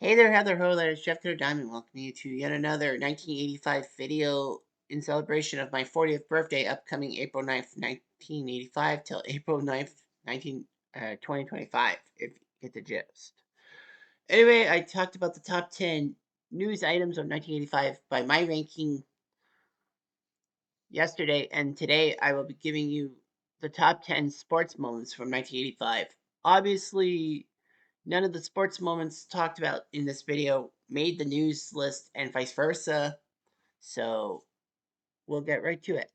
Hey there, Heather Ho, there. It's Jeff Clear Diamond. Welcoming you to yet another 1985 video in celebration of my 40th birthday, upcoming April 9th, 1985 till April 9th, 2025, if you get the gist. Anyway, I talked about the top 10 news items of 1985 by my ranking yesterday, and today I will be giving you the top 10 sports moments from 1985. Obviously, none of the sports moments talked about in this video made the news list and vice versa, so we'll get right to it.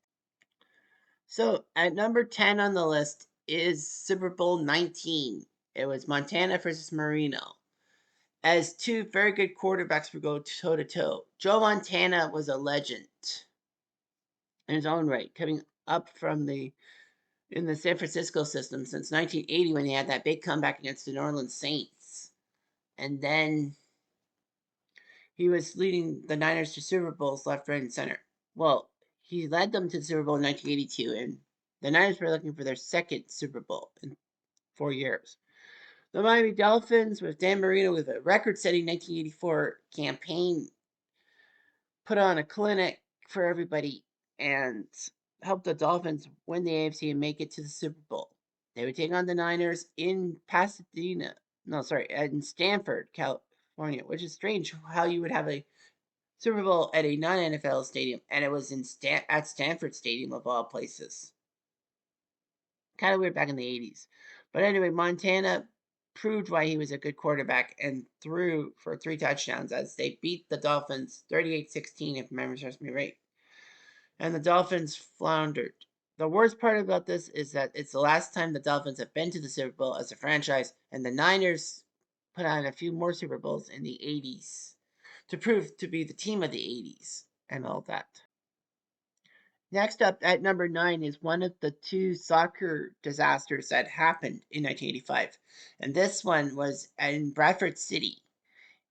So, at number 10 on the list is Super Bowl 19. It was Montana versus Marino. As two very good quarterbacks would go toe to toe. Joe Montana was a legend in his own right, coming up from in the San Francisco system since 1980 when he had that big comeback against the New Orleans Saints. And then he was leading the Niners to Super Bowls left, right, and center. Well, he led them to the Super Bowl in 1982, and the Niners were looking for their second Super Bowl in 4 years. The Miami Dolphins, with Dan Marino with a record setting 1984 campaign, put on a clinic for everybody and helped the Dolphins win the AFC and make it to the Super Bowl. They would take on the Niners in Pasadena. No, sorry, in Stanford, California, which is strange how you would have a Super Bowl at a non-NFL stadium, and it was at Stanford Stadium of all places. Kind of weird back in the 80s. But anyway, Montana proved why he was a good quarterback and threw for 3 touchdowns as they beat the Dolphins 38-16, if memory serves me right. And the Dolphins floundered. The worst part about this is that it's the last time the Dolphins have been to the Super Bowl as a franchise, and the Niners put on a few more Super Bowls in the 80s to prove to be the team of the 80s and all that. Next up at number 9 is one of the two soccer disasters that happened in 1985. And this one was in Bradford City.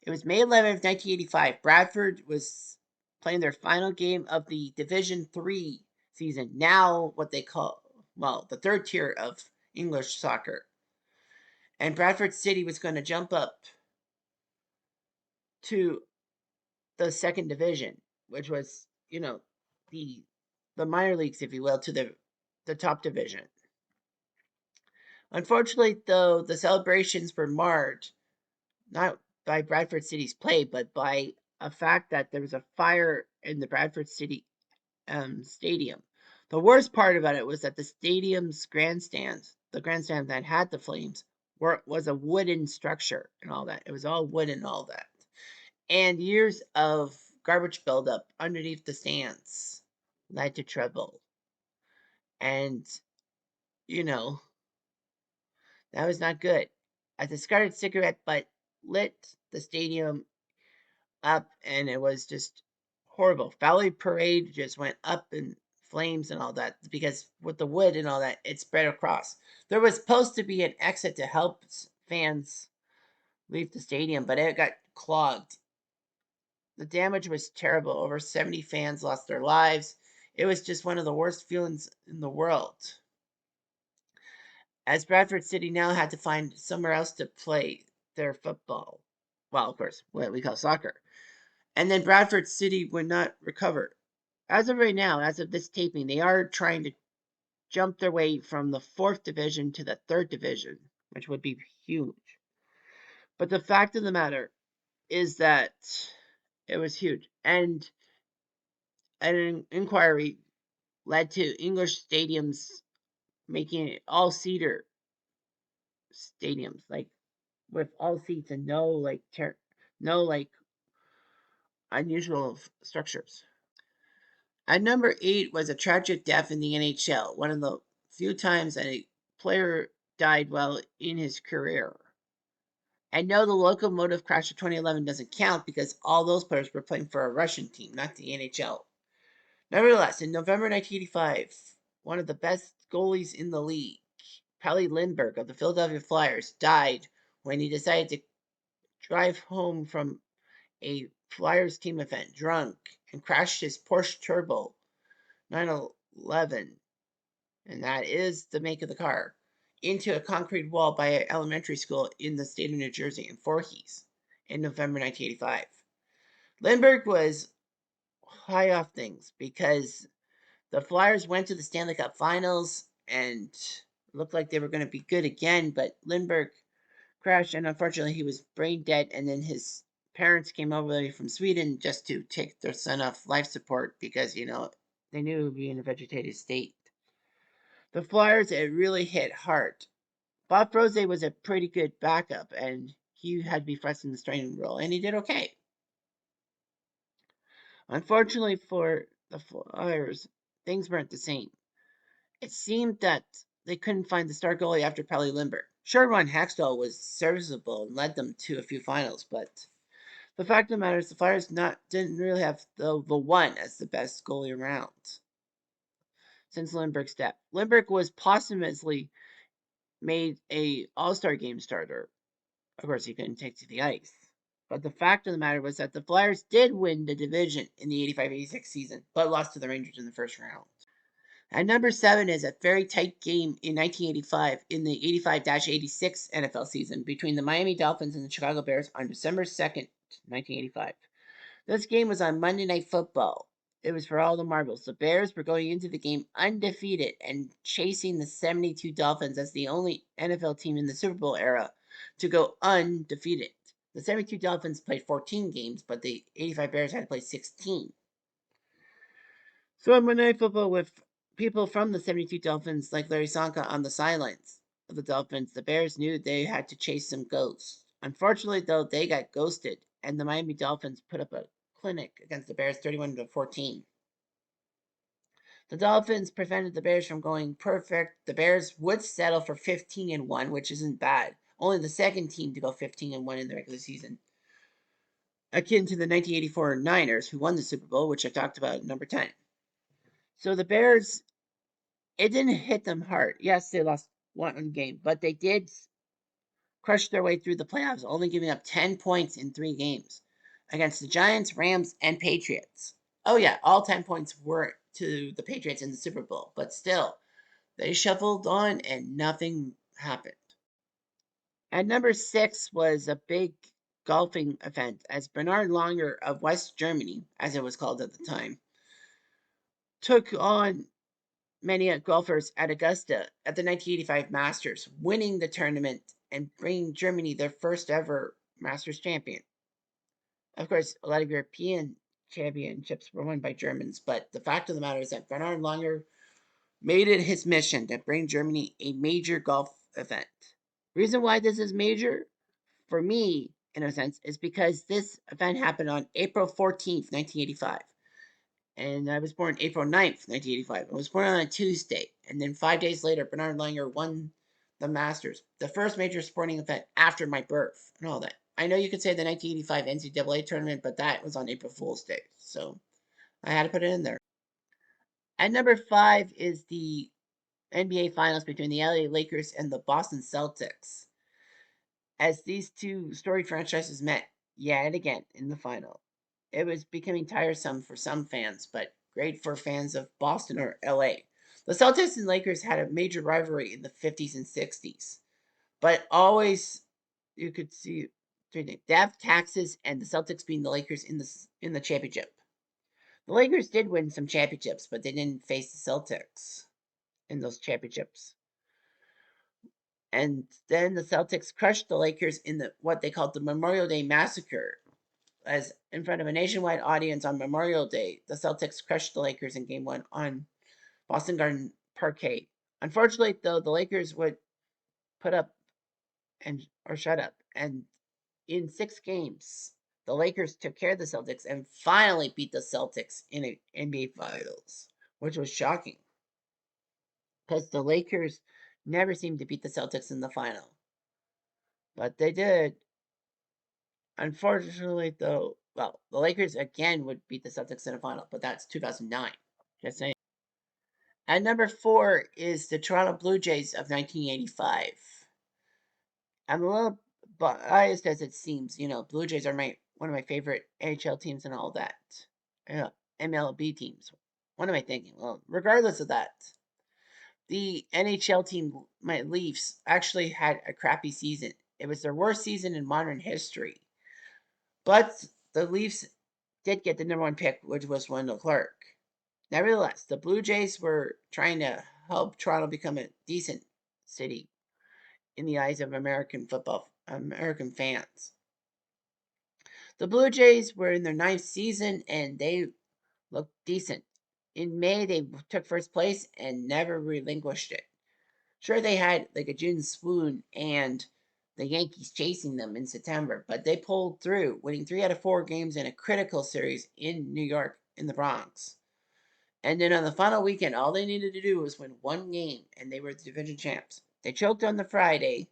It was May 11th, 1985. Bradford was playing their final game of the Division 3 season, now what they call, well, the third tier of English soccer. And Bradford City was going to jump up to the second division, which was, the the minor leagues, if you will, to the top division. Unfortunately, though, the celebrations were marred not by Bradford City's play, but by a fact that there was a fire in the Bradford City stadium. The worst part about it was that the stadium's grandstands, the grandstand that had the flames, was a wooden structure and all that. It was all wood and all that. And years of garbage buildup underneath the stands led to trouble. And, you know, that was not good. A discarded cigarette butt lit the stadium up, and it was just horrible. Valley Parade just went up in flames and all that because with the wood and all that, it spread across. There was supposed to be an exit to help fans leave the stadium, but it got clogged. The damage was terrible. Over 70 fans lost their lives. It was just one of the worst feelings in the world. As Bradford City now had to find somewhere else to play their football. Well, of course, what we call soccer. And then Bradford City would not recover. As of right now, as of this taping, they are trying to jump their way from the fourth division to the third division, which would be huge. But the fact of the matter is that it was huge. And an inquiry led to English stadiums making it all cedar stadiums, like with all seats and no like unusual structures. At number 8 was a tragic death in the NHL, one of the few times that a player died while in his career. And no, the locomotive crash of 2011 doesn't count because all those players were playing for a Russian team, not the NHL. Nevertheless, in November 1985, one of the best goalies in the league, Palle Lindbergh of the Philadelphia Flyers, died when he decided to drive home from a Flyers team event drunk and crashed his Porsche Turbo 911, and that is the make of the car, into a concrete wall by an elementary school in the state of New Jersey in Voorhees. in November 1985. Lindbergh was high off things because the Flyers went to the Stanley Cup Finals and looked like they were going to be good again, but Lindbergh crashed, and unfortunately, he was brain dead. And then his parents came over from Sweden just to take their son off life support because, they knew he would be in a vegetative state. The Flyers, it really hit hard. Bob Froese was a pretty good backup, and he had to be thrust in the starting role, and he did okay. Unfortunately for the Flyers, things weren't the same. It seemed that they couldn't find the star goalie after Pelle Lindbergh. Sure, Ron Hextall was serviceable and led them to a few finals, but the fact of the matter is the Flyers didn't really have the one as the best goalie around since Lindbergh's death. Lindbergh was posthumously made a All-Star game starter. Of course, he couldn't take to the ice. But the fact of the matter was that the Flyers did win the division in the 85-86 season, but lost to the Rangers in the first round. At number 7 is a very tight game in 1985 in the 85-86 NFL season between the Miami Dolphins and the Chicago Bears on December 2nd, 1985. This game was on Monday Night Football. It was for all the marbles. The Bears were going into the game undefeated and chasing the 72 Dolphins as the only NFL team in the Super Bowl era to go undefeated. The 72 Dolphins played 14 games, but the 85 Bears had to play 16. So on Monday Night Football with people from the 72 Dolphins like Larry Sonka on the sidelines of the Dolphins, the Bears knew they had to chase some ghosts. Unfortunately, though, they got ghosted, and the Miami Dolphins put up a clinic against the Bears 31-14. The Dolphins prevented the Bears from going perfect. The Bears would settle for 15-1, which isn't bad. Only the second team to go 15-1 in the regular season. Akin to the 1984 Niners, who won the Super Bowl, which I talked about at number 10. So the Bears, it didn't hit them hard. Yes, they lost one game, but they did crush their way through the playoffs, only giving up 10 points in 3 games against the Giants, Rams, and Patriots. Oh, yeah, all 10 points were to the Patriots in the Super Bowl, but still, they shuffled on and nothing happened. At number 6 was a big golfing event as Bernhard Langer of West Germany, as it was called at the time, took on many golfers at Augusta at the 1985 Masters, winning the tournament and bringing Germany their first ever Masters champion. Of course, a lot of European championships were won by Germans, but the fact of the matter is that Bernhard Langer made it his mission to bring Germany a major golf event. Reason why this is major, for me, in a sense, is because this event happened on April 14th, 1985. And I was born April 9th, 1985. I was born on a Tuesday. And then 5 days later, Bernhard Langer won the Masters, the first major sporting event after my birth and all that. I know you could say the 1985 NCAA tournament, but that was on April Fool's Day. So I had to put it in there. At number 5 is the NBA Finals between the LA Lakers and the Boston Celtics, as these two storied franchises met yet again in the final. It was becoming tiresome for some fans, but great for fans of Boston or LA. The Celtics and Lakers had a major rivalry in the 50s and 60s, but always you could see death, taxes, and the Celtics beating the Lakers in the championship. The Lakers did win some championships, but they didn't face the Celtics in those championships. And then the Celtics crushed the Lakers in what they called the Memorial Day Massacre. As in front of a nationwide audience on Memorial Day, the Celtics crushed the Lakers in Game 1 on Boston Garden Parquet. Unfortunately, though, the Lakers would put up or shut up. And in 6 games, the Lakers took care of the Celtics and finally beat the Celtics in an NBA Finals, which was shocking because the Lakers never seemed to beat the Celtics in the final. But they did. Unfortunately, though, well, the Lakers again would beat the Celtics in the final, but that's 2009. Just saying. At number 4 is the Toronto Blue Jays of 1985. I'm a little biased as it seems. Blue Jays are one of my favorite NHL teams and all that. MLB teams. What am I thinking? Well, regardless of that, the NHL team, my Leafs, actually had a crappy season. It was their worst season in modern history. But the Leafs did get the number one pick, which was Wendell Clark. Nevertheless, the Blue Jays were trying to help Toronto become a decent city in the eyes of American fans. The Blue Jays were in their ninth season and they looked decent. In May, they took first place and never relinquished it. Sure, they had like a June swoon and the Yankees chasing them in September, but they pulled through, winning 3 out of 4 games in a critical series in New York in the Bronx. And then on the final weekend, all they needed to do was win one game, and they were the division champs. They choked on the Friday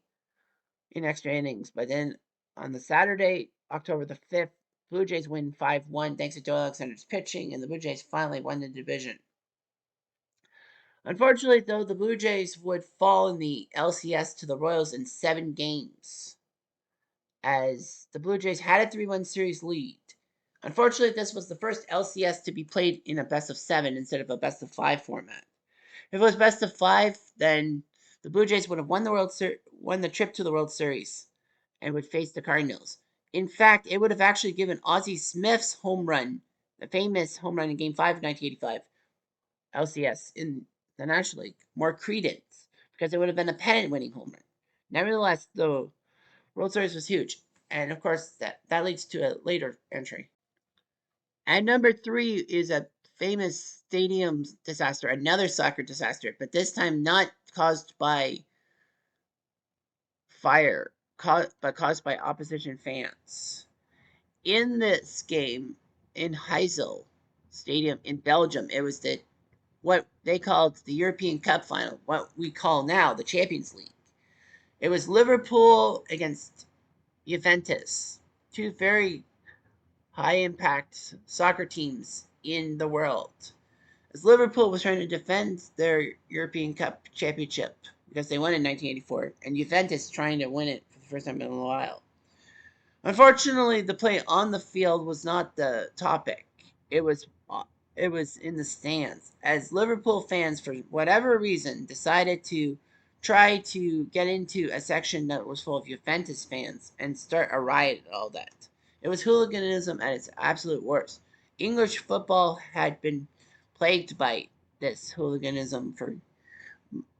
in extra innings, but then on the Saturday, October the 5th, Blue Jays win 5-1 thanks to Doyle Alexander's pitching, and the Blue Jays finally won the division. Unfortunately, though, the Blue Jays would fall in the LCS to the Royals in 7 games, as the Blue Jays had a 3-1 series lead. Unfortunately, this was the first LCS to be played in a best-of-7 instead of a best-of-5 format. If it was best-of-5, then the Blue Jays would have won the trip to the World Series and would face the Cardinals. In fact, it would have actually given Ozzie Smith's home run, the famous home run in Game 5 of 1985 LCS in the National League, more credence because it would have been a pennant-winning home run. Nevertheless, the World Series was huge, and of course, that leads to a later entry. And number 3 is a famous stadium disaster, another soccer disaster, but this time not caused by fire, but caused by opposition fans. In this game, in Heysel Stadium in Belgium, it was what they called the European Cup final, what we call now the Champions League. It was Liverpool against Juventus, two very high-impact soccer teams in the world. As Liverpool was trying to defend their European Cup championship because they won in 1984, and Juventus trying to win it for the first time in a while. Unfortunately, the play on the field was not the topic. It was in the stands, as Liverpool fans, for whatever reason, decided to try to get into a section that was full of Juventus fans and start a riot and all that. It was hooliganism at its absolute worst. English football had been plagued by this hooliganism for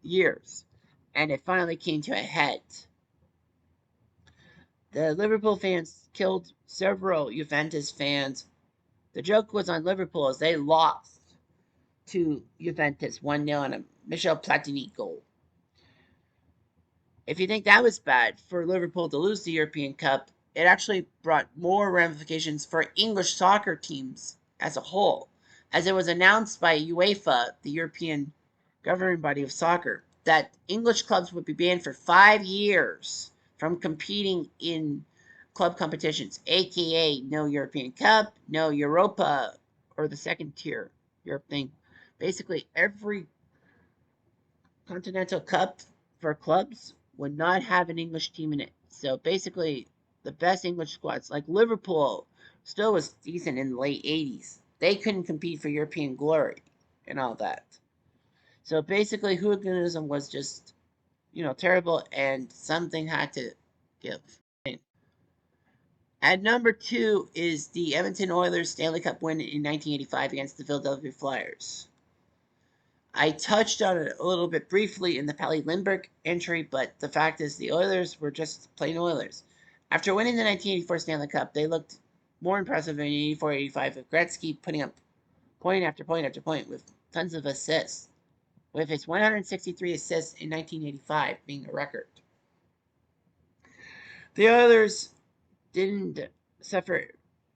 years, and it finally came to a head. The Liverpool fans killed several Juventus fans. The joke was on Liverpool as they lost to Juventus 1-0 on a Michel Platini goal. If you think that was bad for Liverpool to lose the European Cup, it actually brought more ramifications for English soccer teams as a whole, as it was announced by UEFA, the European governing body of soccer, that English clubs would be banned for 5 years from competing in club competitions, aka no European Cup, no Europa, or the second tier Europe thing. Basically, every Continental Cup for clubs would not have an English team in it. So basically, the best English squads, like Liverpool, still was decent in the late 80s. They couldn't compete for European glory and all that. So basically, hooliganism was just, terrible, and something had to give. At number 2 is the Edmonton Oilers Stanley Cup win in 1985 against the Philadelphia Flyers. I touched on it a little bit briefly in the Pally Lindbergh entry, but the fact is the Oilers were just plain Oilers. After winning the 1984 Stanley Cup, they looked more impressive in 84-85 with Gretzky putting up point after point after point with tons of assists, with his 163 assists in 1985 being a record. The Oilers didn't suffer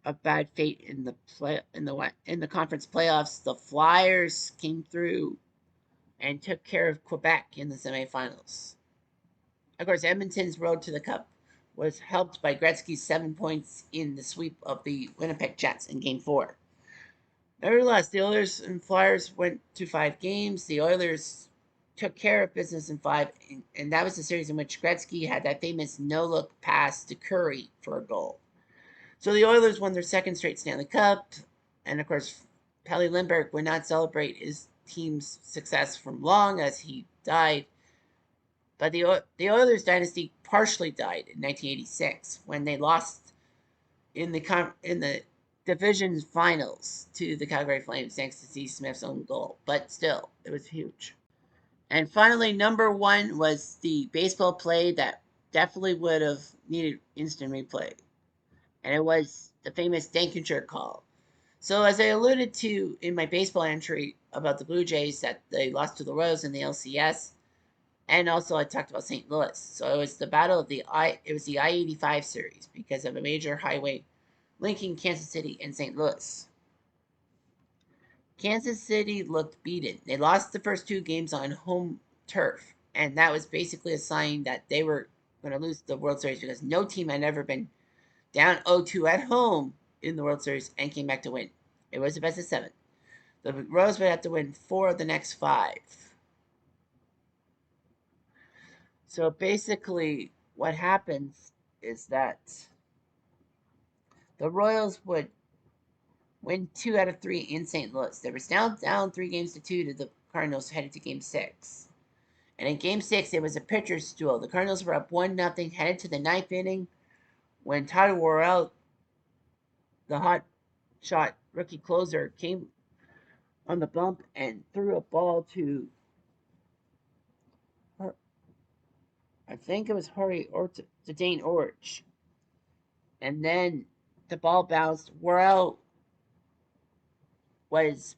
a bad fate in the conference playoffs. The Flyers came through and took care of Quebec in the semifinals. Of course, Edmonton's road to the Cup was helped by Gretzky's 7 points in the sweep of the Winnipeg Jets in Game 4. Nevertheless, the Oilers and Flyers went to 5 games. The Oilers took care of business in 5, and that was the series in which Gretzky had that famous no-look pass to Curry for a goal. So the Oilers won their second straight Stanley Cup, and of course, Pally Lindbergh would not celebrate his team's success from long as he died. But the Oilers dynasty partially died in 1986 when they lost in the division finals to the Calgary Flames thanks to Steve Smith's own goal. But still, it was huge. And finally, number one was the baseball play that definitely would have needed instant replay. And it was the famous Dankinger call. So, as I alluded to in my baseball entry about the Blue Jays, that they lost to the Royals in the LCS, and also I talked about St. Louis. So it was the battle of it was the I-85 series because of a major highway linking Kansas City and St. Louis. Kansas City looked beaten. They lost the first two games on home turf, and that was basically a sign that they were going to lose the World Series because no team had ever been down 0-2 at home in the World Series and came back to win. It was the best of 7. The Royals would have to win 4 of the next 5. So basically, what happens is that the Royals would win 2 out of 3 in St. Louis. They were down 3-2 to the Cardinals headed to Game 6. And in Game 6, it was a pitcher's duel. The Cardinals were up 1-0 headed to the 9th inning when Todd Worrell, the hot shot rookie closer, came on the bump and threw a ball to, I think it was to Dane Orich. And then the ball bounced. Worrell was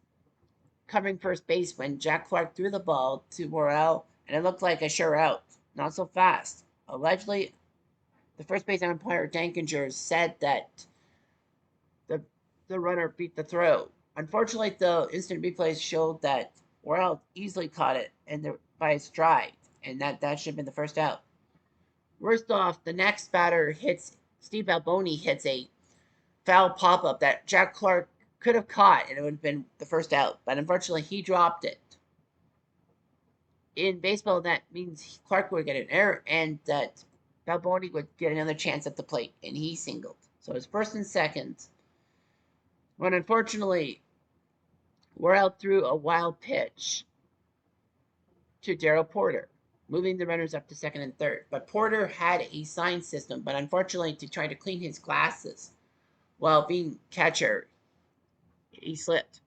covering first base when Jack Clark threw the ball to Worrell, and it looked like a sure out. Not so fast. Allegedly, the first base umpire Dankinger said that the runner beat the throw. Unfortunately, the instant replays showed that Worrell easily caught it by his stride, and that should have been the first out. Worst off, the next batter Steve Alboni hits a foul pop up that Jack Clark could have caught, and it would have been the first out. But unfortunately, he dropped it. In baseball, that means Clark would get an error, and that Balboni would get another chance at the plate, and he singled. So it was first and second. When unfortunately, Worrell threw a wild pitch to Darrell Porter, moving the runners up to second and third. But Porter had a sign system, but unfortunately, to try to clean his glasses while being catcher, he slipped.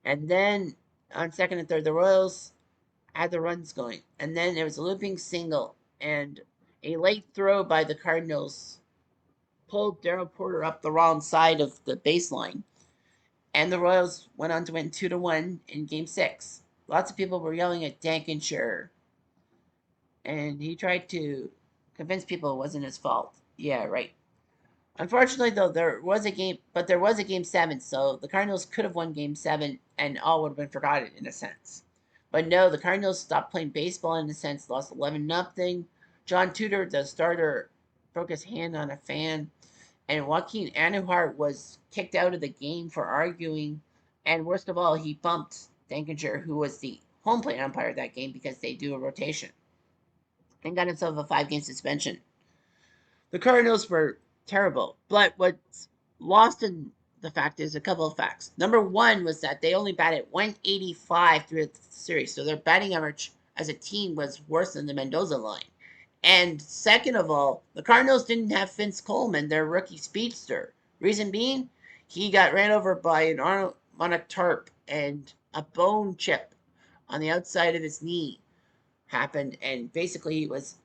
And then on second and third, the Royals had the runs going. And then there was a looping single, and a late throw by the Cardinals pulled Darrell Porter up the wrong side of the baseline. And the Royals went on to win 2-1 in Game 6. Lots of people were yelling at Dankinger, and he tried to convince people it wasn't his fault. Yeah, right. Unfortunately, though, there was a Game 7, so the Cardinals could have won Game 7, and all would have been forgotten in a sense. But no, the Cardinals stopped playing baseball in a sense, lost 11-0. John Tudor, the starter, broke his hand on a fan, and Joaquin Andujar was kicked out of the game for arguing. And worst of all, he bumped Dankinger, who was the home plate umpire that game because they do a rotation, and got himself a 5-game suspension. The Cardinals were terrible, but what's lost in the fact is a couple of facts. Number one was that they only batted 185 through the series, so their batting average as a team was worse than the Mendoza line. And second of all, the Cardinals didn't have Vince Coleman, their rookie speedster. Reason being, he got ran over by an Armonic tarp, and a bone chip on the outside of his knee happened, and basically he was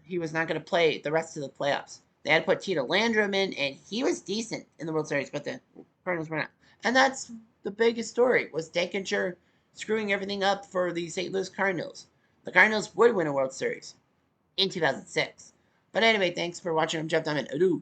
he was not going to play the rest of the playoffs. They had to put Tito Landrum in, and he was decent in the World Series, but the Cardinals were not. And that's the biggest story, was Dankinger screwing everything up for the St. Louis Cardinals. The Cardinals would win a World Series in 2006. But anyway, thanks for watching. I'm Jeff Diamond. Adieu.